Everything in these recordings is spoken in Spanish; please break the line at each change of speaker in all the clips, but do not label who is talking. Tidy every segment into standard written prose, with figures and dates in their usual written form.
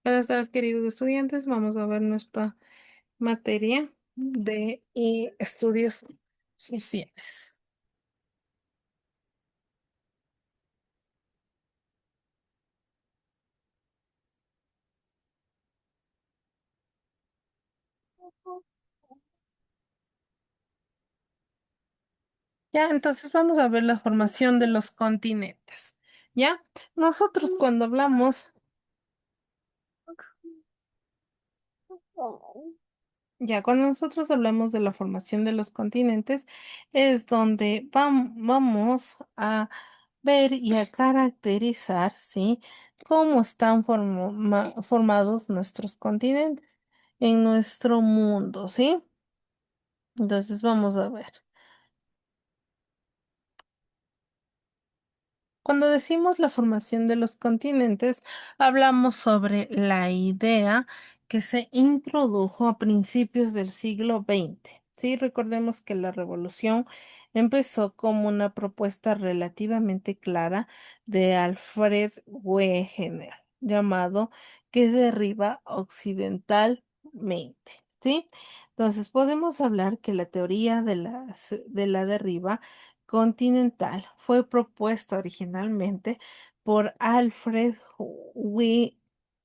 Buenas tardes, queridos estudiantes. Vamos a ver nuestra materia de estudios sociales. Ya, entonces vamos a ver la formación de los continentes. ¿Ya? Nosotros cuando hablamos, ya, cuando nosotros hablamos de la formación de los continentes, es donde vamos a ver y a caracterizar, ¿sí? Cómo están formados nuestros continentes en nuestro mundo, ¿sí? Entonces vamos a ver. Cuando decimos la formación de los continentes, hablamos sobre la idea que se introdujo a principios del siglo XX. Sí, recordemos que la revolución empezó como una propuesta relativamente clara de Alfred Wegener, llamado que derriba occidentalmente. ¿Sí? Entonces podemos hablar que la teoría de la derriba continental fue propuesta originalmente por Alfred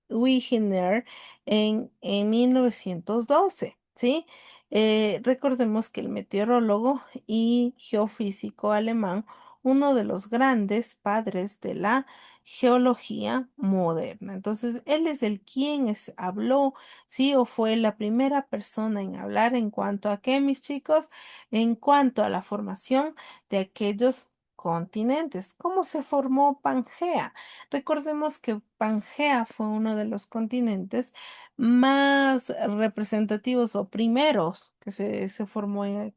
Wegener en 1912, ¿sí? Recordemos que el meteorólogo y geofísico alemán, uno de los grandes padres de la geología moderna. Entonces, él es el quien habló, ¿sí? O fue la primera persona en hablar en cuanto a qué, mis chicos, en cuanto a la formación de aquellos continentes. ¿Cómo se formó Pangea? Recordemos que Pangea fue uno de los continentes más representativos o primeros que se formó en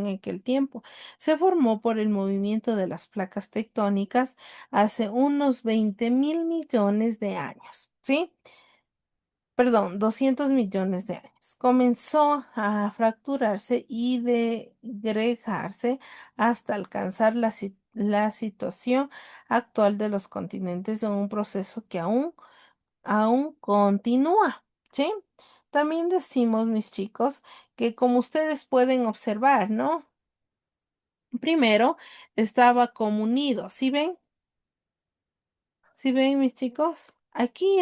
aquel tiempo. Se formó por el movimiento de las placas tectónicas hace unos 20.000 millones de años, ¿sí? Perdón, 200 millones de años. Comenzó a fracturarse y degregarse hasta alcanzar la situación actual de los continentes en un proceso que aún continúa, ¿sí? También decimos, mis chicos, que como ustedes pueden observar, ¿no? Primero estaba como unido, ¿sí ven? ¿Sí ven, mis chicos? Aquí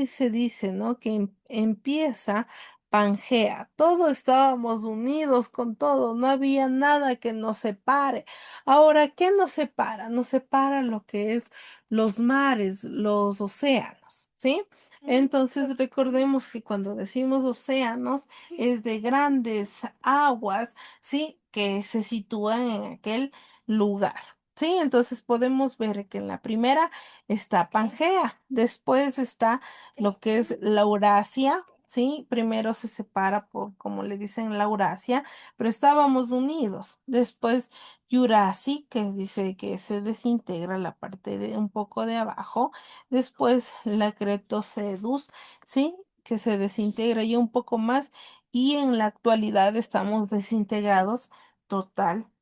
se dice, ¿no? Que empieza Pangea. Todos estábamos unidos con todo, no había nada que nos separe. Ahora, ¿qué nos separa? Nos separa lo que es los mares, los océanos, ¿sí? Entonces, recordemos que cuando decimos océanos es de grandes aguas, ¿sí? Que se sitúan en aquel lugar. Sí, entonces podemos ver que en la primera está Pangea, después está lo que es Laurasia, ¿sí? Primero se separa por, como le dicen, Laurasia, pero estábamos unidos. Después Jurassic, que dice que se desintegra la parte de un poco de abajo. Después la Cretaceous, ¿sí? Que se desintegra ya un poco más y en la actualidad estamos desintegrados totalmente.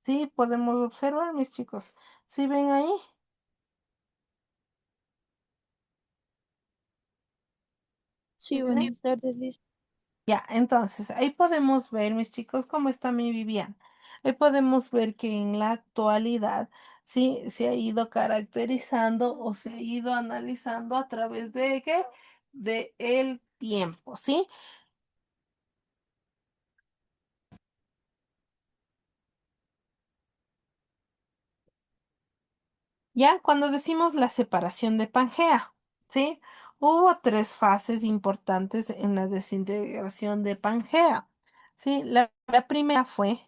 Sí, podemos observar, mis chicos. ¿Sí ven ahí?
Sí,
¿Sí?
buenas tardes, Liz.
Ya, entonces, ahí podemos ver, mis chicos, cómo está mi Vivian. Ahí podemos ver que en la actualidad, sí, se ha ido caracterizando o se ha ido analizando a través de qué? De el tiempo, ¿sí? Ya cuando decimos la separación de Pangea, ¿sí? Hubo tres fases importantes en la desintegración de Pangea, ¿sí? La primera fue,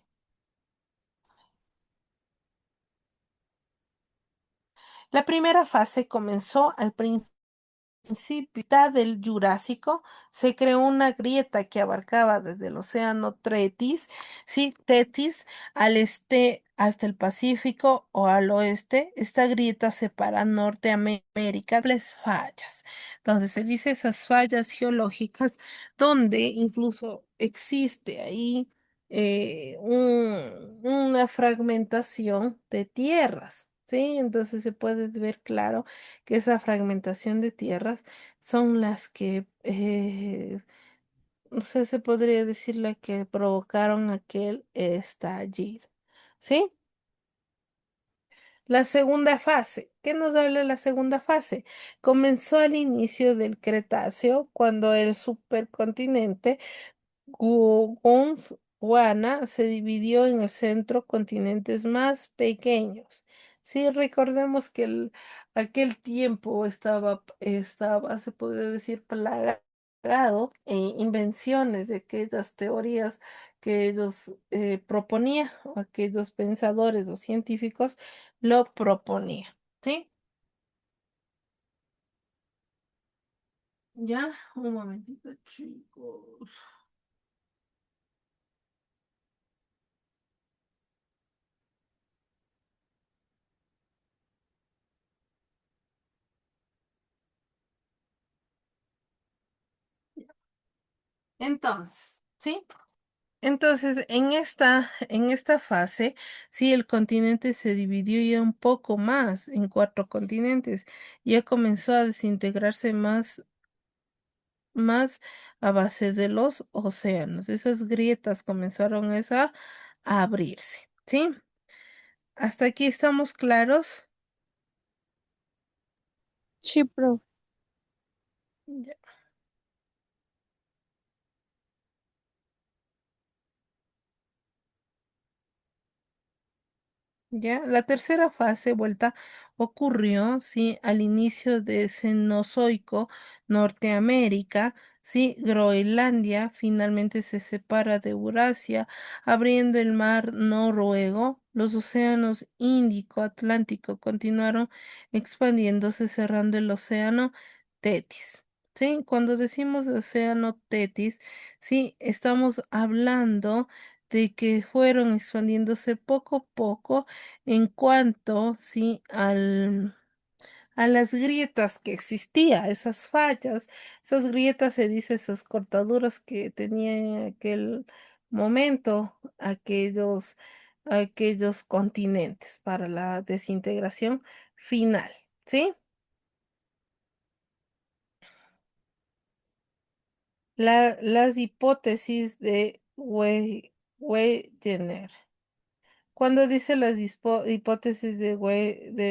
la primera fase comenzó al principio del Jurásico, se creó una grieta que abarcaba desde el océano Tretis, sí, Tetis, al este hasta el Pacífico o al oeste. Esta grieta separa Norteamérica de las fallas. Entonces se dice esas fallas geológicas donde incluso existe ahí una fragmentación de tierras. ¿sí? Entonces se puede ver claro que esa fragmentación de tierras son las que, no sé, se podría decir la que provocaron aquel estallido, ¿sí? La segunda fase. ¿Qué nos habla la segunda fase? Comenzó al inicio del Cretáceo, cuando el supercontinente Gondwana se dividió en el centro continentes más pequeños. Sí, recordemos que aquel tiempo estaba, se puede decir, plagado en invenciones de aquellas teorías que ellos proponían, o aquellos pensadores o científicos lo proponían. ¿Sí? Ya, un momentito, chicos. Entonces, ¿sí? Entonces, en esta fase, sí, el continente se dividió ya un poco más en cuatro continentes. Ya comenzó a desintegrarse más a base de los océanos. Esas grietas comenzaron a abrirse, ¿sí? Hasta aquí estamos claros.
Sí, profe.
Ya. Ya, la tercera fase, vuelta, ocurrió, sí, al inicio de Cenozoico, Norteamérica, sí, Groenlandia finalmente se separa de Eurasia, abriendo el mar Noruego, los océanos Índico, Atlántico continuaron expandiéndose, cerrando el océano Tetis. Sí, cuando decimos océano Tetis, sí, estamos hablando de que fueron expandiéndose poco a poco en cuanto, sí, a las grietas que existía, esas fallas, esas grietas se dice, esas cortaduras que tenía en aquel momento aquellos continentes para la desintegración final, ¿sí? Las hipótesis de Wegener. Cuando dice las hipótesis de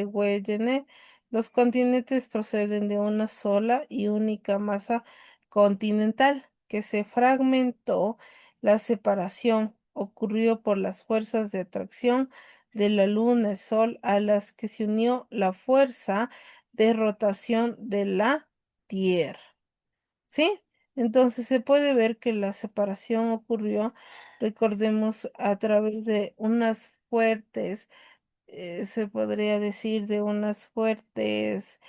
Wegener, los continentes proceden de una sola y única masa continental que se fragmentó. La separación ocurrió por las fuerzas de atracción de la Luna, el Sol, a las que se unió la fuerza de rotación de la Tierra. ¿Sí? Entonces se puede ver que la separación ocurrió, recordemos, a través de unas fuertes, se podría decir, de unas fuertes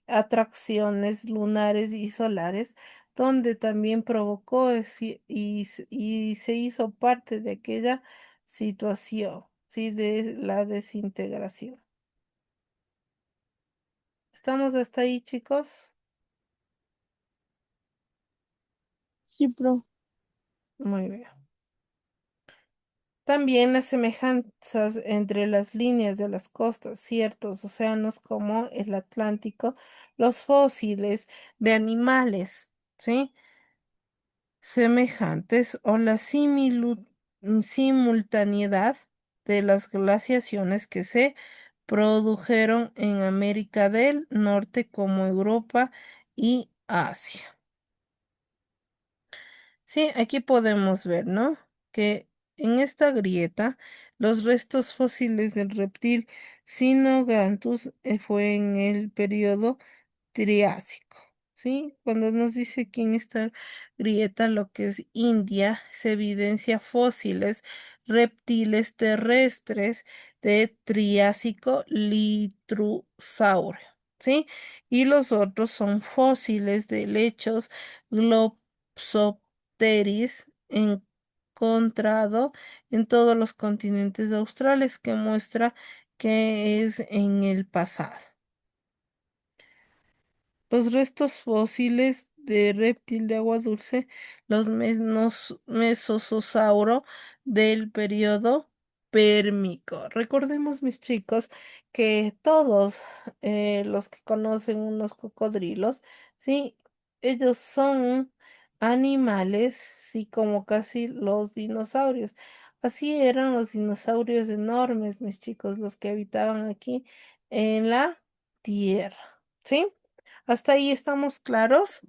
atracciones lunares y solares, donde también provocó y se hizo parte de aquella situación, ¿sí? De la desintegración. ¿Estamos hasta ahí, chicos?
Sí, profe.
Muy bien. También las semejanzas entre las líneas de las costas, ciertos océanos como el Atlántico, los fósiles de animales, ¿sí? Semejantes o la simultaneidad de las glaciaciones que se produjeron en América del Norte como Europa y Asia. Sí, aquí podemos ver, ¿no? Que en esta grieta los restos fósiles del reptil Sinoganthus fue en el periodo Triásico, ¿sí? Cuando nos dice que en esta grieta lo que es India se evidencia fósiles reptiles terrestres de Triásico Litrusaurio, ¿sí? Y los otros son fósiles de lechos Glopsopteris encontrado en todos los continentes australes, que muestra que es en el pasado. Los restos fósiles de reptil de agua dulce, los mesozosauro del periodo Copérnico. Recordemos, mis chicos, que todos los que conocen unos cocodrilos, sí, ellos son animales, sí, como casi los dinosaurios. Así eran los dinosaurios enormes, mis chicos, los que habitaban aquí en la Tierra, ¿sí? ¿Hasta ahí estamos claros?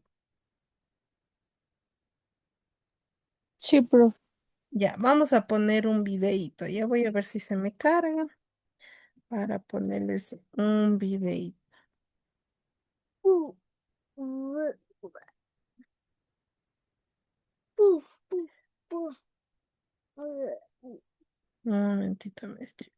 Sí, profe.
Ya, vamos a poner un videíto. Ya voy a ver si se me carga para ponerles un videíto. Uh, uh, uh, uh, Un momentito, maestro.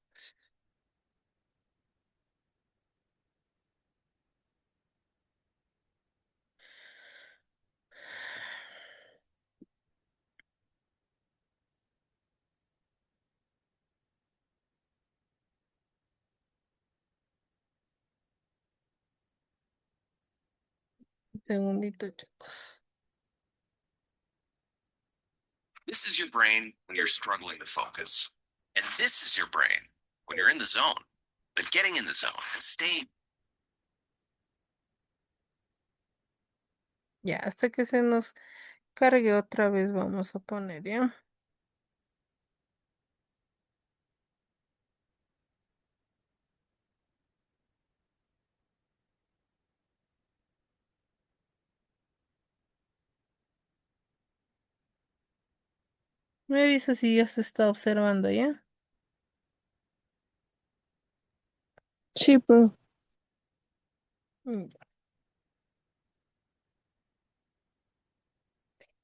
Un segundito, chicos. This is your brain when you're struggling to focus. And this is your brain when you're in the zone. But getting in the zone and staying. Ya, hasta que se nos cargue otra vez vamos a poner, ¿ya? Me avisa si ya se está observando, ¿ya?
Sí, profe.
Mm.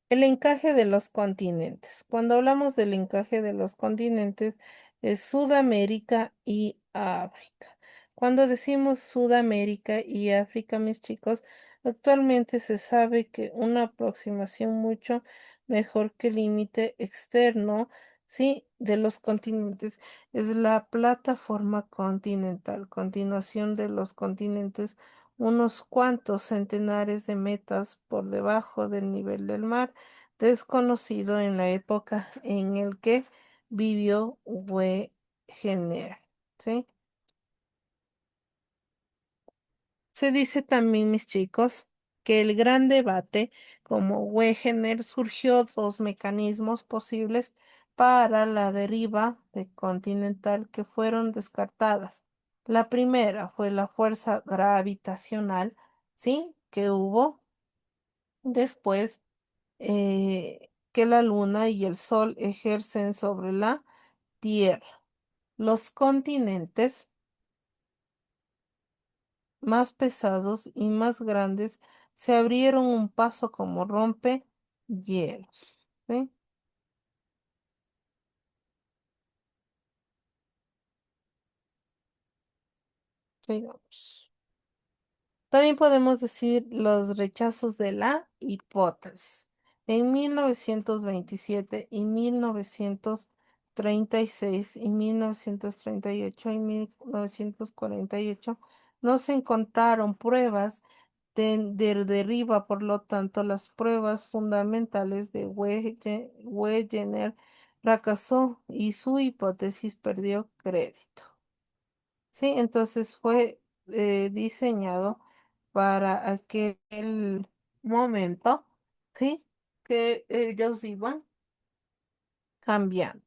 El encaje de los continentes. Cuando hablamos del encaje de los continentes, es Sudamérica y África. Cuando decimos Sudamérica y África, mis chicos, actualmente se sabe que una aproximación mucho mejor que el límite externo, sí, de los continentes es la plataforma continental. Continuación de los continentes, unos cuantos centenares de metros por debajo del nivel del mar, desconocido en la época en el que vivió Wegener, ¿sí? Se dice también, mis chicos, que el gran debate, como Wegener, surgió dos mecanismos posibles para la deriva de continental que fueron descartadas. La primera fue la fuerza gravitacional, ¿sí? Que hubo después que la Luna y el Sol ejercen sobre la Tierra. Los continentes más pesados y más grandes se abrieron un paso como rompehielos, ¿sí? Digamos. También podemos decir los rechazos de la hipótesis. En 1927 y 1936 y 1938 y 1948 no se encontraron pruebas de deriva, por lo tanto, las pruebas fundamentales de Wegener fracasó y su hipótesis perdió crédito. Sí, entonces fue diseñado para aquel momento, ¿sí? Que ellos iban cambiando.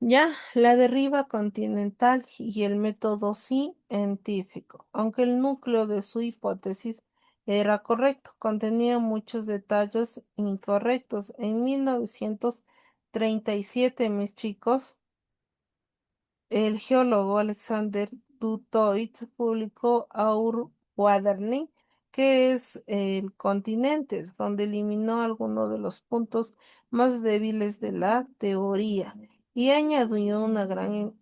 Ya, la deriva continental y el método científico, aunque el núcleo de su hipótesis era correcto, contenía muchos detalles incorrectos. En 1937, mis chicos, el geólogo Alexander Dutoit publicó Our Watering, que es el continentes, donde eliminó algunos de los puntos más débiles de la teoría y añadió una gran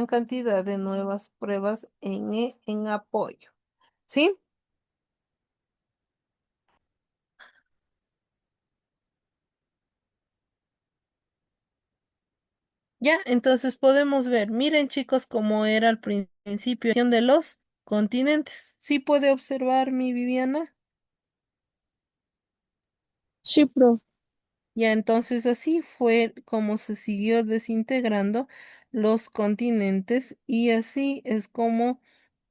cantidad de nuevas pruebas en apoyo. ¿Sí? Ya, entonces podemos ver, miren chicos cómo era al principio de los continentes. ¿Sí puede observar mi Viviana?
Sí, profe.
Ya entonces así fue como se siguió desintegrando los continentes y así es como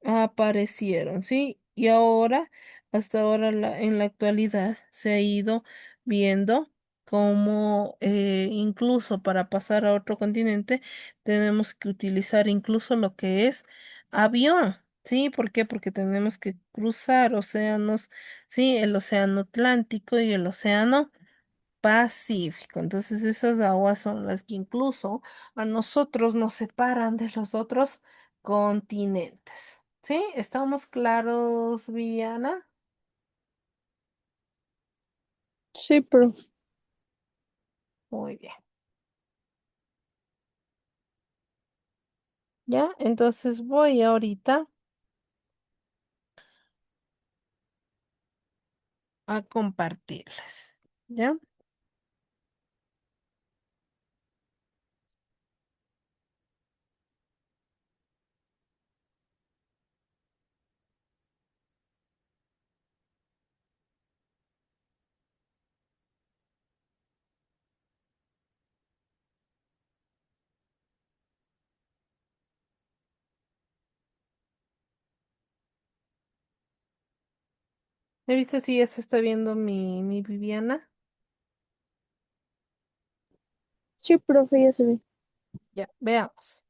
aparecieron, ¿sí? Y ahora, hasta ahora en la actualidad se ha ido viendo cómo incluso para pasar a otro continente tenemos que utilizar incluso lo que es avión. ¿Sí? ¿Por qué? Porque tenemos que cruzar océanos, sí, el océano Atlántico y el océano Pacífico. Entonces esas aguas son las que incluso a nosotros nos separan de los otros continentes. ¿Sí? ¿Estamos claros, Viviana?
Sí, profe.
Muy bien. ¿Ya? Entonces voy ahorita a compartirles. ¿Ya? ¿Me viste si ya se está viendo mi Viviana?
Sí, profe, ya se ve.
Ya, veamos.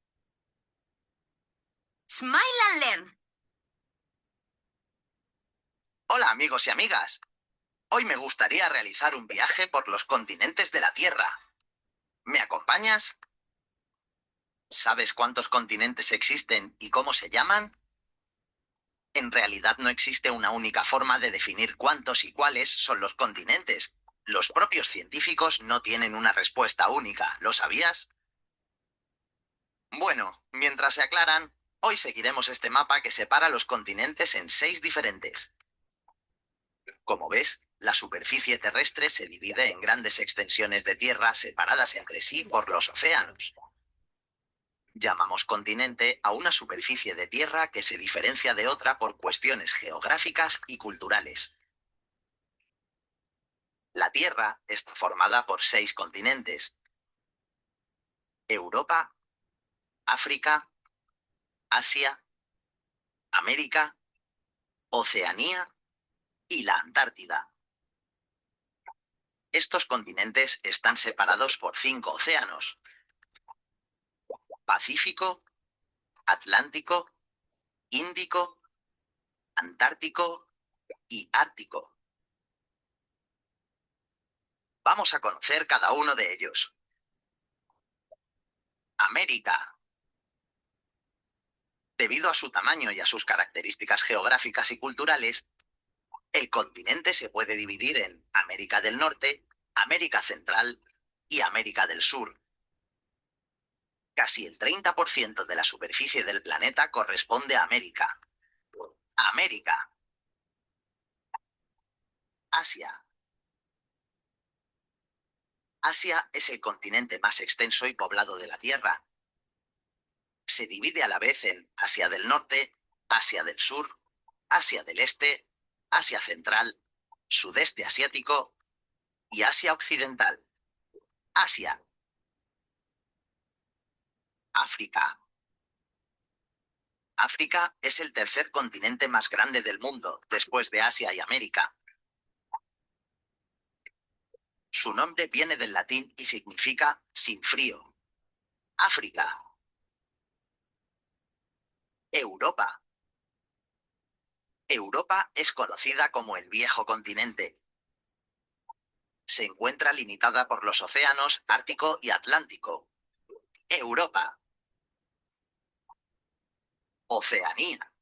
Smile and Learn. Hola amigos y amigas. Hoy me gustaría realizar un viaje por los continentes de la Tierra. ¿Me acompañas? ¿Sabes cuántos continentes existen y cómo se llaman? En realidad no existe una única forma de definir cuántos y cuáles son los continentes. Los propios científicos no tienen una respuesta única, ¿lo sabías? Bueno, mientras se aclaran, hoy seguiremos este mapa que separa los continentes en 6 diferentes. Como ves, la superficie terrestre se divide en grandes extensiones de tierra separadas entre sí por los océanos. Llamamos continente a una superficie de tierra que se diferencia de otra por cuestiones geográficas y culturales. La Tierra está formada por 6 continentes: Europa, África, Asia, América, Oceanía y la Antártida. Estos continentes están separados por 5 océanos: Pacífico, Atlántico, Índico, Antártico y Ártico. Vamos a conocer cada uno de ellos. América. Debido a su tamaño y a sus características geográficas y culturales, el continente se puede dividir en América del Norte, América Central y América del Sur. Casi el 30% de la superficie del planeta corresponde a América. América. Asia. Asia es el continente más extenso y poblado de la Tierra. Se divide a la vez en Asia del Norte, Asia del Sur, Asia del Este, Asia Central, Sudeste Asiático y Asia Occidental. Asia. África. África es el tercer continente más grande del mundo, después de Asia y América. Su nombre viene del latín y significa sin frío. África. Europa. Europa es conocida como el viejo continente. Se encuentra limitada por los océanos Ártico y Atlántico. Europa. Oceanía.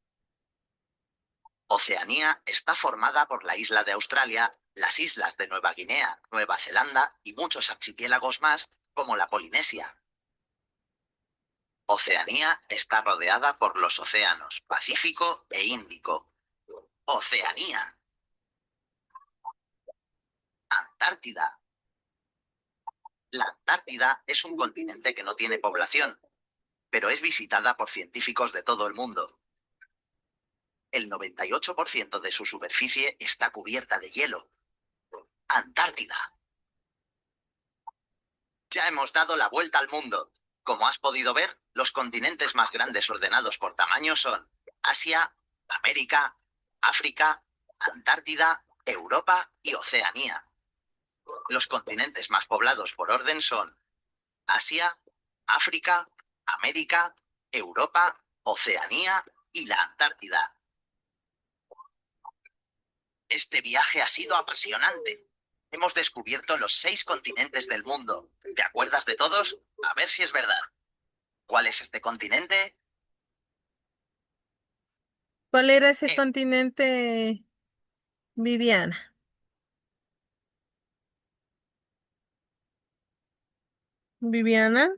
Oceanía está formada por la isla de Australia, las islas de Nueva Guinea, Nueva Zelanda y muchos archipiélagos más, como la Polinesia. Oceanía está rodeada por los océanos Pacífico e Índico. Oceanía. Antártida. La Antártida es un continente que no tiene población, pero es visitada por científicos de todo el mundo. El 98% de su superficie está cubierta de hielo. Antártida. Ya hemos dado la vuelta al mundo. Como has podido ver, los continentes más grandes ordenados por tamaño son Asia, América, África, Antártida, Europa y Oceanía. Los continentes más poblados por orden son Asia, África, América, Europa, Oceanía y la Antártida. Este viaje ha sido apasionante. Hemos descubierto los 6 continentes del mundo. ¿Te acuerdas de todos? A ver si es verdad. ¿Cuál es este continente?
¿Cuál era ese
Eh,
continente, Viviana? Viviana,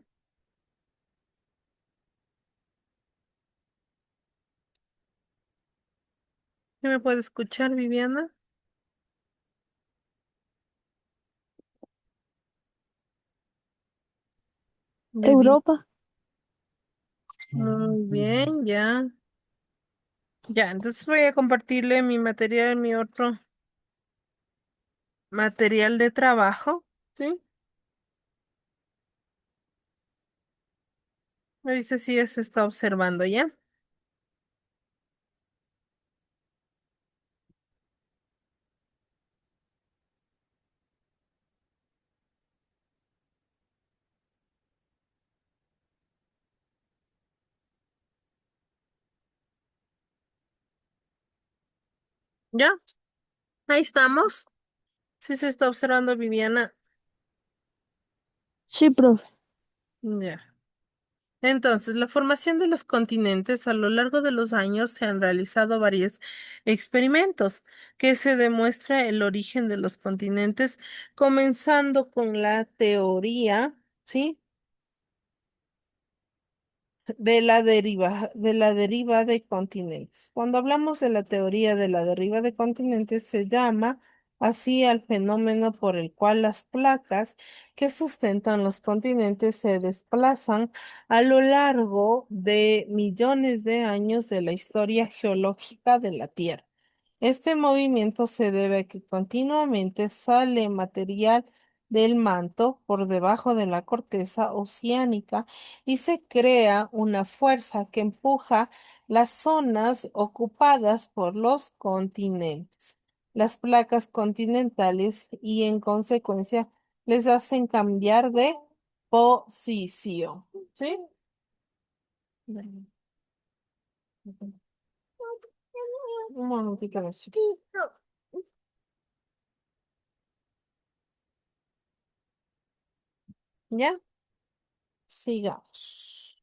¿sí me puede escuchar, Viviana? Vivi,
Europa.
muy bien, ya. Ya, entonces voy a compartirle mi material, mi otro material de trabajo, ¿sí? Me dice si se está observando ya. ¿Ya? Ahí estamos. Sí se está observando, Viviana.
Sí, profe.
Ya. Entonces, la formación de los continentes a lo largo de los años se han realizado varios experimentos que se demuestra el origen de los continentes, comenzando con la teoría, ¿sí? De la deriva de continentes. Cuando hablamos de la teoría de la deriva de continentes, se llama así al fenómeno por el cual las placas que sustentan los continentes se desplazan a lo largo de millones de años de la historia geológica de la Tierra. Este movimiento se debe a que continuamente sale material del manto por debajo de la corteza oceánica y se crea una fuerza que empuja las zonas ocupadas por los continentes, las placas continentales y en consecuencia les hacen cambiar de posición. ¿Sí? Un momentito, mis chicos. ¿Ya? Sigamos.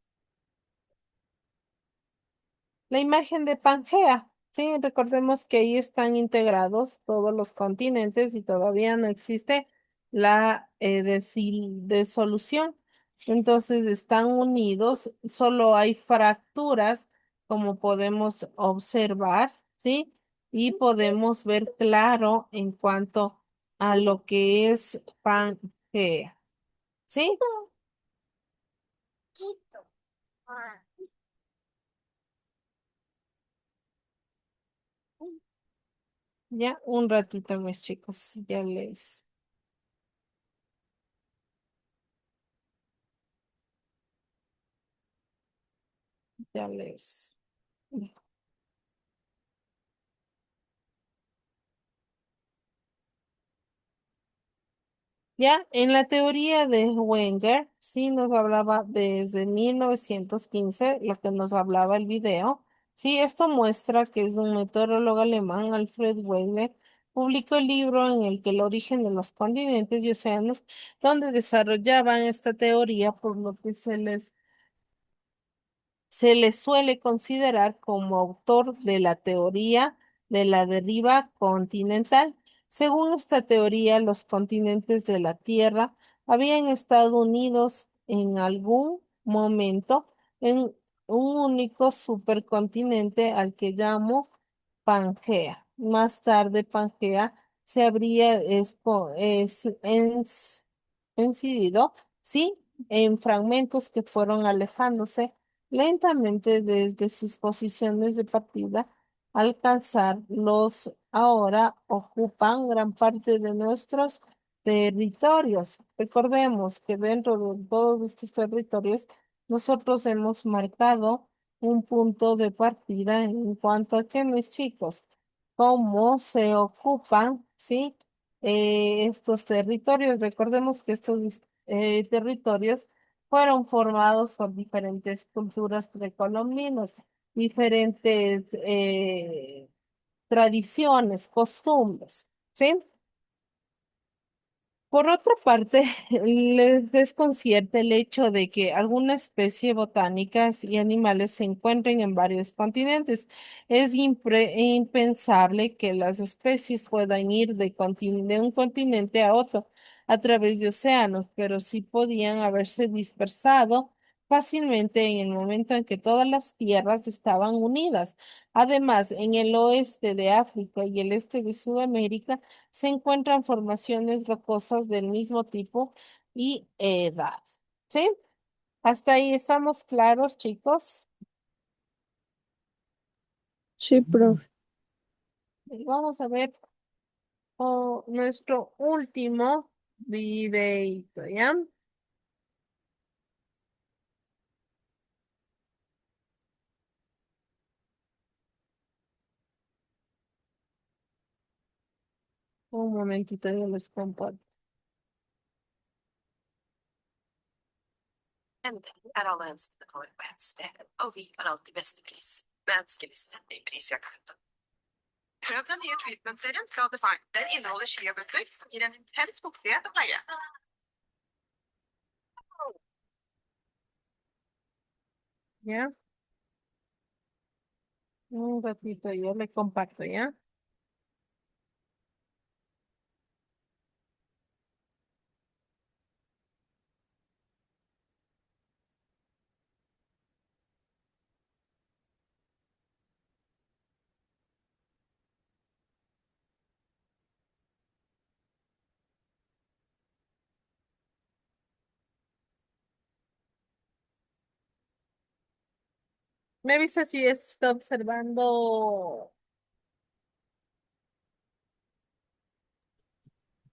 La imagen de Pangea, sí, recordemos que ahí están integrados todos los continentes y todavía no existe la desolución. Entonces están unidos, solo hay fracturas, como podemos observar, ¿sí? Y podemos ver claro en cuanto a lo que es Pangea, ¿sí? Ya un ratito, mis chicos, ya les. Ya, en la teoría de Wenger, sí nos hablaba desde 1915, lo que nos hablaba el video. Sí, esto muestra que es un meteorólogo alemán, Alfred Wenger, publicó el libro en el que el origen de los continentes y océanos, donde desarrollaban esta teoría, por lo que se le suele considerar como autor de la teoría de la deriva continental. Según esta teoría, los continentes de la Tierra habían estado unidos en algún momento en un único supercontinente al que llamo Pangea. Más tarde, Pangea se habría incidido, sí, en fragmentos que fueron alejándose lentamente desde sus posiciones de partida, alcanzar los ahora ocupan gran parte de nuestros territorios. Recordemos que dentro de todos estos territorios nosotros hemos marcado un punto de partida en cuanto a que, mis chicos, cómo se ocupan, ¿sí? Estos territorios. Recordemos que estos territorios fueron formados por diferentes culturas precolombinas, diferentes tradiciones, costumbres, ¿sí? Por otra parte, les desconcierta el hecho de que alguna especie botánicas y animales se encuentren en varios continentes. Es impensable que las especies puedan ir de un continente a otro a través de océanos, pero sí podían haberse dispersado fácilmente en el momento en que todas las tierras estaban unidas. Además, en el oeste de África y el este de Sudamérica, se encuentran formaciones rocosas del mismo tipo y edad. ¿Sí? Hasta ahí estamos claros, chicos.
Sí, profe.
Y vamos a ver nuestro último videito, ¿ya? Un momentito, yo les comparto.
Endelig er alle ønskene våre på ett sted, og vi har alltid beste pris. Med ønskeliste i prisjakten. Prøv den nye treatment-serien fra Define. Den inneholder skiabøtter som gir en intens fuktighet og pleie.
¿Ya? Un ratito, yo le comparto, ¿ya? Me avisa si está observando.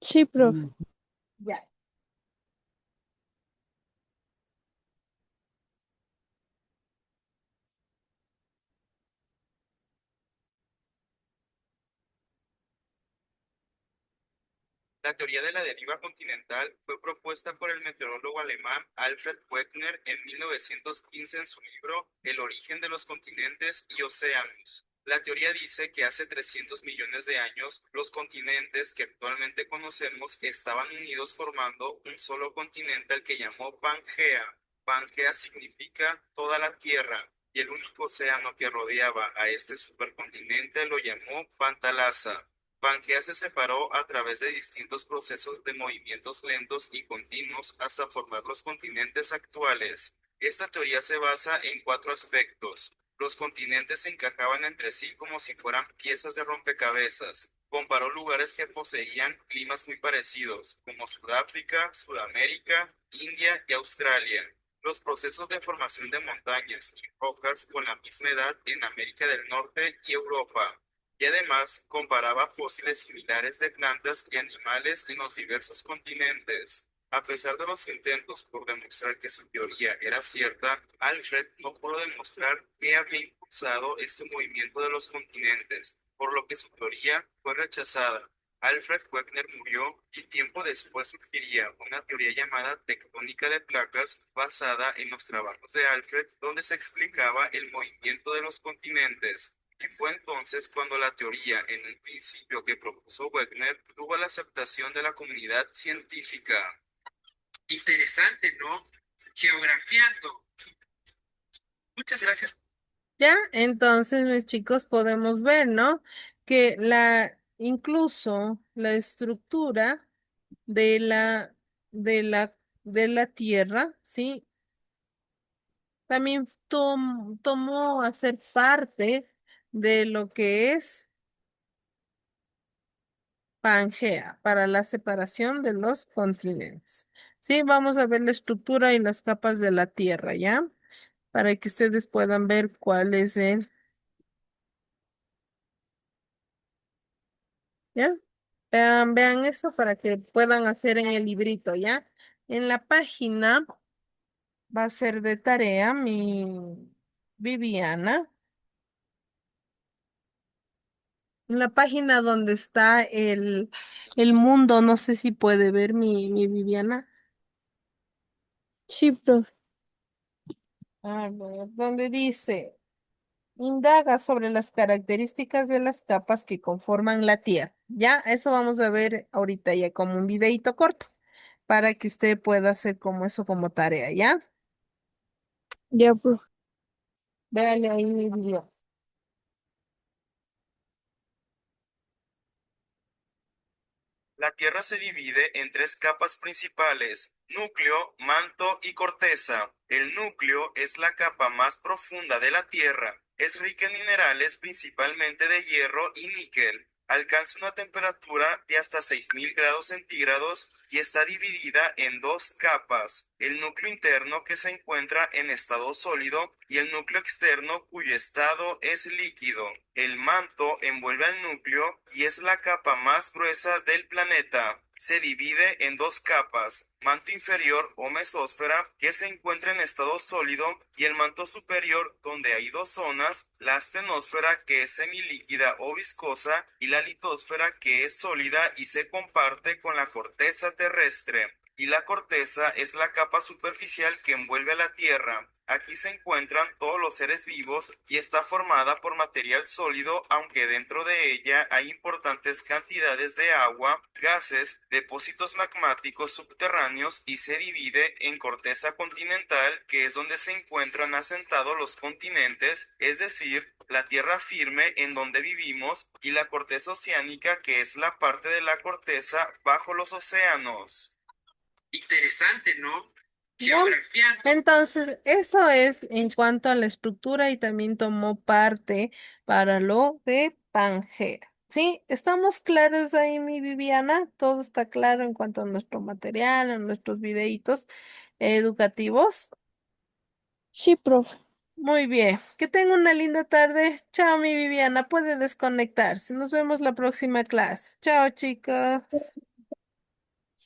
Sí, profe.
Ya.
La teoría de la deriva continental fue propuesta por el meteorólogo alemán Alfred Wegener en 1915 en su libro El origen de los continentes y océanos. La teoría dice que hace 300 millones de años los continentes que actualmente conocemos estaban unidos formando un solo continente al que llamó Pangea. Pangea significa toda la Tierra y el único océano que rodeaba a este supercontinente lo llamó Pantalasa. Pangea se separó a través de distintos procesos de movimientos lentos y continuos hasta formar los continentes actuales. Esta teoría se basa en cuatro aspectos. Los continentes se encajaban entre sí como si fueran piezas de rompecabezas. Comparó lugares que poseían climas muy parecidos, como Sudáfrica, Sudamérica, India y Australia. Los procesos de formación de montañas y rocas con la misma edad en América del Norte y Europa y además comparaba fósiles similares de plantas y animales en los diversos continentes. A pesar de los intentos por demostrar que su teoría era cierta, Alfred no pudo demostrar qué había impulsado este movimiento de los continentes, por lo que su teoría fue rechazada. Alfred Wegener murió y tiempo después surgiría una teoría llamada tectónica de placas basada en los trabajos de Alfred, donde se explicaba el movimiento de los continentes. Y fue entonces cuando la teoría, en el principio que propuso Wegener, tuvo la aceptación de la comunidad científica. Interesante, ¿no? Geografiando. Muchas gracias.
Ya, entonces, mis chicos, podemos ver, ¿no? Que incluso la estructura de de la tierra, ¿sí? También tomó a ser parte de lo que es Pangea para la separación de los continentes. Sí, vamos a ver la estructura y las capas de la tierra, ¿ya? Para que ustedes puedan ver cuál es ¿ya? Vean eso para que puedan hacer en el librito, ¿ya? En la página va a ser de tarea mi Viviana. En la página donde está el mundo, no sé si puede ver mi Viviana.
Sí, profe.
A ver, donde dice, indaga sobre las características de las capas que conforman la Tierra. Ya, eso vamos a ver ahorita ya como un videíto corto para que usted pueda hacer como eso como tarea, ¿ya?
Ya, profe.
Véale ahí mi video.
La Tierra se divide en tres capas principales: núcleo, manto y corteza. El núcleo es la capa más profunda de la Tierra. Es rica en minerales, principalmente de hierro y níquel. Alcanza una temperatura de hasta 6000 grados centígrados y está dividida en dos capas: el núcleo interno, que se encuentra en estado sólido, y el núcleo externo, cuyo estado es líquido. El manto envuelve al núcleo y es la capa más gruesa del planeta. Se divide en dos capas: manto inferior o mesósfera, que se encuentra en estado sólido, y el manto superior, donde hay dos zonas: la astenosfera, que es semilíquida o viscosa, y la litosfera, que es sólida y se comparte con la corteza terrestre. Y la corteza es la capa superficial que envuelve a la Tierra. Aquí se encuentran todos los seres vivos y está formada por material sólido, aunque dentro de ella hay importantes cantidades de agua, gases, depósitos magmáticos subterráneos, y se divide en corteza continental, que es donde se encuentran asentados los continentes, es decir, la tierra firme en donde vivimos, y la corteza oceánica, que es la parte de la corteza bajo los océanos. Interesante, ¿no?
¿Ya?
Geografía.
Entonces, eso es en cuanto a la estructura y también tomó parte para lo de Pangea. ¿Sí? ¿Estamos claros ahí, mi Viviana? Todo está claro en cuanto a nuestro material, a nuestros videitos educativos.
Sí, profe.
Muy bien. Que tenga una linda tarde. Chao, mi Viviana. Puede desconectarse. Nos vemos la próxima clase. Chao, chicos.